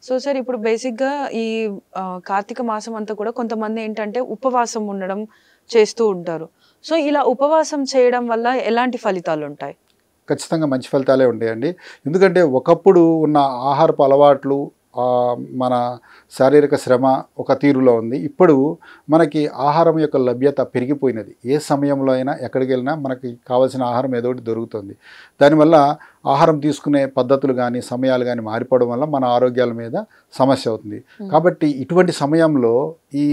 So sir ఇప్పుడు బేసిక్‌గా ఈ కార్తీక మాసం అంతా కూడా కొంతమంది ఏంటంటే ఉపవాసం ఉండడం చేస్తూ ఉంటారు. సో ఇలా ఉపవాసం చేయడం వల్ల ఎలాంటి ఫలితాలుంటాయి? ఖచ్చితంగా మంచి ఫలితాలే ఉంటాయండి. ఎందుకంటే ఒకప్పుడు ఉన్న ఆహారపు అలవాట్లు, మన శారీరక శ్రమ ఒక తీరులో ఉంది. ఇప్పుడు మనకి ఆహారం యొక్క లభ్యత పెరిగిపోయినది. ఏ సమయంలో అయినా ఎక్కడికి వెళ్ళినా మనకి కావాల్సిన ఆహారం ఏదో ఒకటి దొరుకుతుంది. దానివల్ల ఆహారం తీసుకునే పద్ధతులు కానీ సమయాలు కానీ మారిపోవడం వల్ల మన ఆరోగ్యాల మీద సమస్య అవుతుంది. కాబట్టి ఇటువంటి సమయంలో ఈ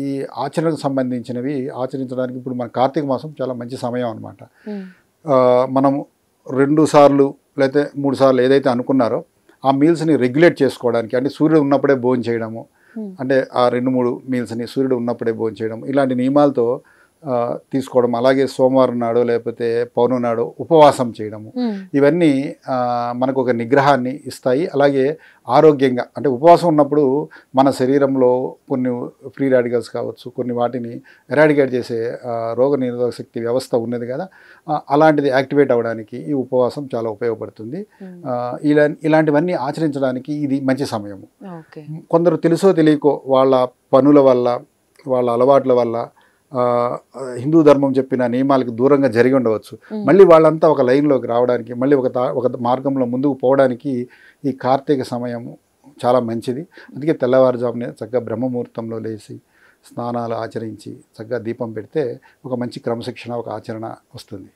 ఈ ఆచరణకు సంబంధించినవి ఆచరించడానికి ఇప్పుడు మన కార్తీక మాసం చాలా మంచి సమయం అనమాట. మనం 2 సార్లు లేకపోతే 3 సార్లు ఏదైతే అనుకున్నారో ఆ మీల్స్ని రెగ్యులేట్ చేసుకోవడానికి, అంటే సూర్యుడు ఉన్నప్పుడే భోజనం చేయడము, అంటే ఆ 2-3 మీల్స్ని సూర్యుడు ఉన్నప్పుడే భోజనం చేయడం, ఇలాంటి నియమాలతో తీసుకోవడం, అలాగే సోమవారం నాడు లేకపోతే పౌర్ణమి నాడు ఉపవాసం చేయడము, ఇవన్నీ మనకు ఒక నిగ్రహాన్ని ఇస్తాయి. అలాగే ఆరోగ్యంగా, అంటే ఉపవాసం ఉన్నప్పుడు మన శరీరంలో కొన్ని ఫ్రీ రాడికల్స్ కావచ్చు, కొన్ని వాటిని ఎరాడికేట్ చేసే రోగ నిరోధక శక్తి వ్యవస్థ ఉన్నది కదా, అలాంటిది యాక్టివేట్ అవ్వడానికి ఈ ఉపవాసం చాలా ఉపయోగపడుతుంది. ఇలాంటివన్నీ ఆచరించడానికి ఇది మంచి సమయము. కొందరు తెలుసో తెలియకో వాళ్ళ పనుల వల్ల, వాళ్ళ అలవాట్ల వల్ల, హిందూ ధర్మం చెప్పిన నియమాలకు దూరంగా జరిగి ఉండవచ్చు. మళ్ళీ వాళ్ళంతా ఒక లైన్లోకి రావడానికి, మళ్ళీ ఒక మార్గంలో ముందుకు పోవడానికి ఈ కార్తీక సమయం చాలా మంచిది. అందుకే తెల్లవారుజామునే చక్కగా బ్రహ్మముహూర్తంలో లేచి స్నానాలు ఆచరించి చక్కగా దీపం పెడితే ఒక మంచి క్రమశిక్షణ, ఒక ఆచరణ వస్తుంది.